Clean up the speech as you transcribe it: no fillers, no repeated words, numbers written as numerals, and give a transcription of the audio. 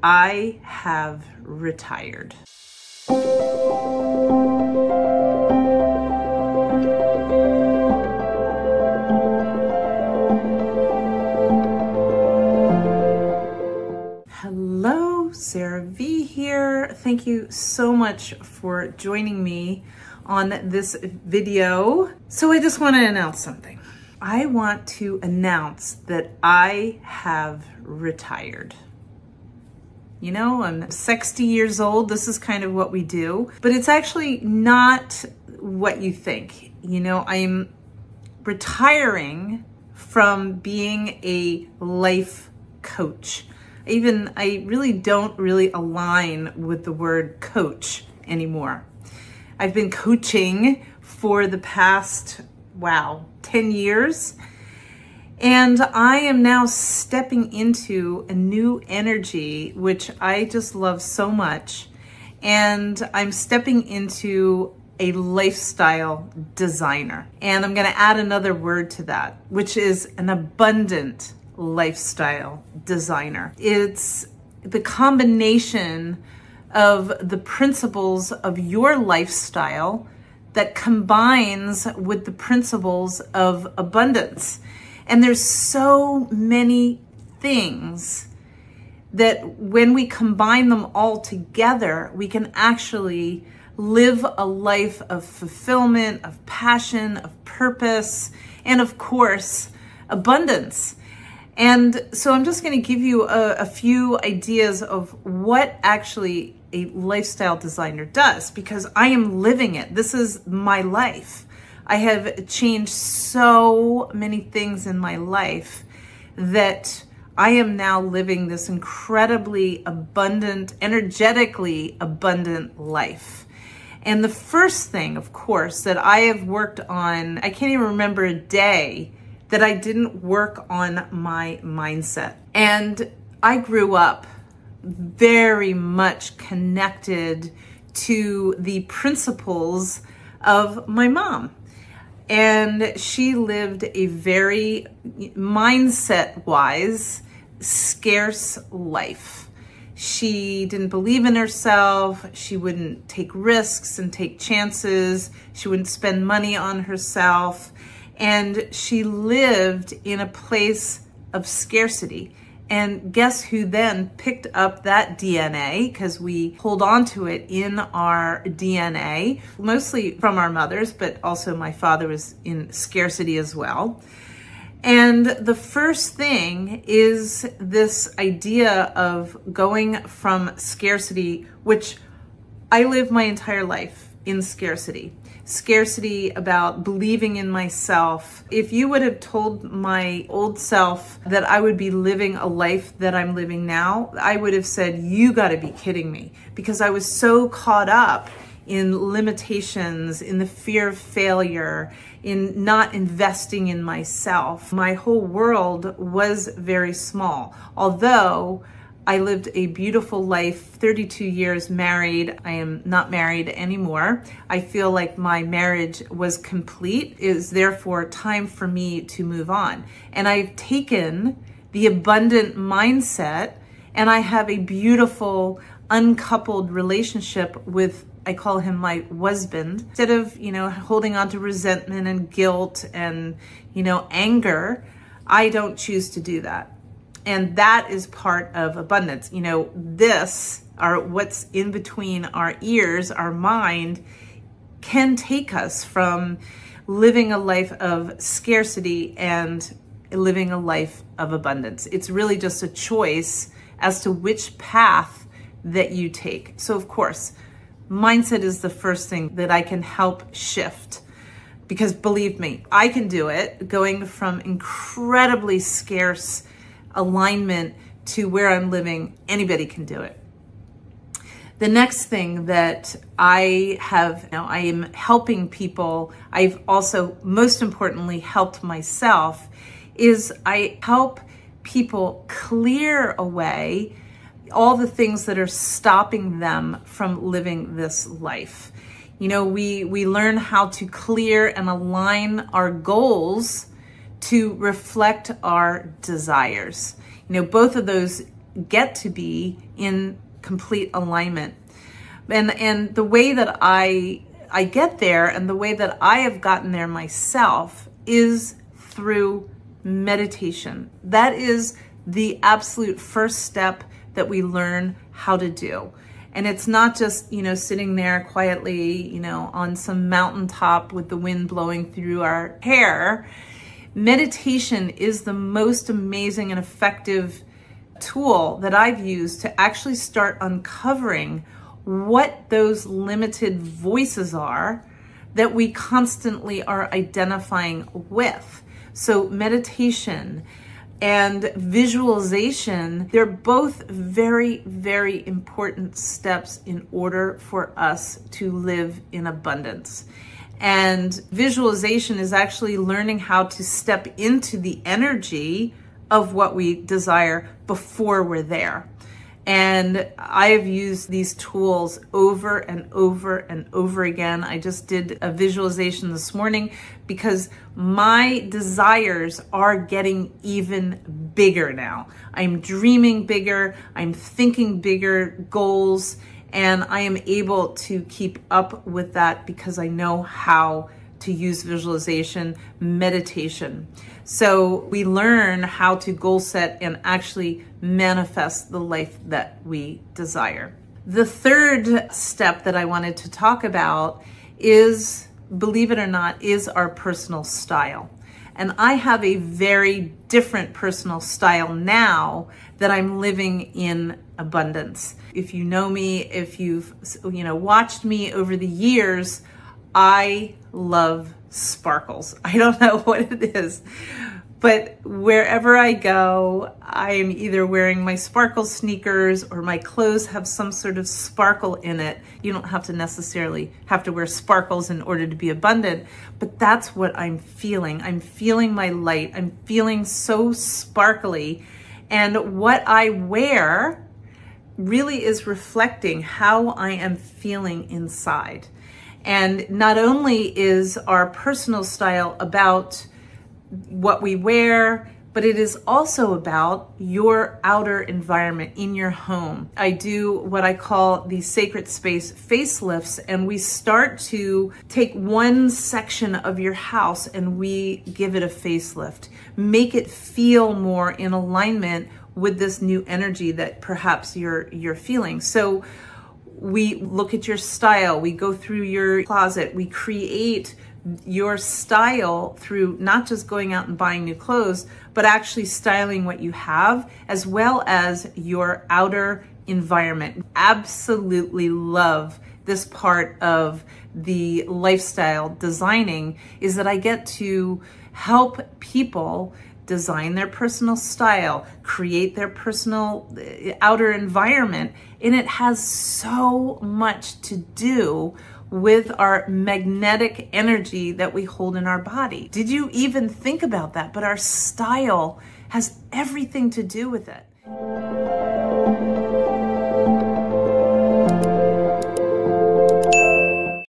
I have retired. Hello, Sarah V here. Thank you so much for joining me on this video. So I just want to announce something. I want to announce that I have retired. You know, I'm 60 years old. This is kind of what we do, but it's actually not what you think. You know, I'm retiring from being a life coach. I really don't align with the word coach anymore. I've been coaching for the past, 10 years. And I am now stepping into a new energy, which I just love so much. And I'm stepping into a lifestyle designer. And I'm going to add another word to that, which is an abundant lifestyle designer. It's the combination of the principles of your lifestyle that combines with the principles of abundance. And there's so many things that when we combine them all together, we can actually live a life of fulfillment, of passion, of purpose, and of course, abundance. And so I'm just going to give you a few ideas of what actually a lifestyle designer does, because I am living it. This is my life. I have changed so many things in my life that I am now living this incredibly abundant, energetically abundant life. And the first thing, of course, that I have worked on, I can't even remember a day that I didn't work on my mindset. And I grew up very much connected to the principles of my mom. And she lived a very mindset-wise, scarce life. She didn't believe in herself. She wouldn't take risks and take chances. She wouldn't spend money on herself. And she lived in a place of scarcity. And guess who then picked up that DNA, because we hold on to it in our DNA, mostly from our mothers, but also my father was in scarcity as well. And the first thing is this idea of going from scarcity, which I lived my entire life in scarcity. Scarcity about believing in myself. If you would have told my old self that I would be living a life that I'm living now, I would have said, you got to be kidding me, because I was so caught up in limitations, in the fear of failure, in not investing in myself. My whole world was very small. Although I lived a beautiful life, 32 years married. I am not married anymore. I feel like my marriage was complete. It is therefore time for me to move on. And I've taken the abundant mindset and I have a beautiful uncoupled relationship with, I call him my husband. Instead of, holding on to resentment and guilt and, anger, I don't choose to do that. And that is part of abundance. This, or what's in between our ears, our mind, can take us from living a life of scarcity and living a life of abundance. It's really just a choice as to which path that you take. So of course, mindset is the first thing that I can help shift. Because believe me, I can do it, going from incredibly scarce alignment to where I'm living. Anybody can do it. The next thing that I am helping people, I've also most importantly helped myself, is I help people clear away all the things that are stopping them from living this life. We learn how to clear and align our goals to reflect our desires. Both of those get to be in complete alignment. And the way that I get there, and the way that I have gotten there myself, is through meditation. That is the absolute first step that we learn how to do. And it's not just, sitting there quietly, on some mountaintop with the wind blowing through our hair. Meditation is the most amazing and effective tool that I've used to actually start uncovering what those limited voices are that we constantly are identifying with. So meditation and visualization, they're both very, very important steps in order for us to live in abundance. And visualization is actually learning how to step into the energy of what we desire before we're there. And I have used these tools over and over and over again. I just did a visualization this morning because my desires are getting even bigger now. I'm dreaming bigger, I'm thinking bigger goals, and I am able to keep up with that because I know how to use visualization, meditation. So we learn how to goal set and actually manifest the life that we desire. The third step that I wanted to talk about is, believe it or not, is our personal style. And I have a very different personal style now that I'm living in abundance. If you know me, if you've watched me over the years, I love sparkles. I don't know what it is, but wherever I go, I am either wearing my sparkle sneakers or my clothes have some sort of sparkle in it. You don't have to necessarily have to wear sparkles in order to be abundant, but that's what I'm feeling. I'm feeling my light. I'm feeling so sparkly. And what I wear really is reflecting how I am feeling inside. And not only is our personal style about what we wear, but it is also about your outer environment in your home. I do what I call the sacred space facelifts, and we start to take one section of your house and we give it a facelift, make it feel more in alignment with this new energy that perhaps you're feeling. So we look at your style, we go through your closet, we create your style through not just going out and buying new clothes, but actually styling what you have as well as your outer environment. Absolutely love this part of the lifestyle designing, is that I get to help people design their personal style, create their personal outer environment, and it has so much to do with our magnetic energy that we hold in our body. Did you even think about that? But our style has everything to do with it.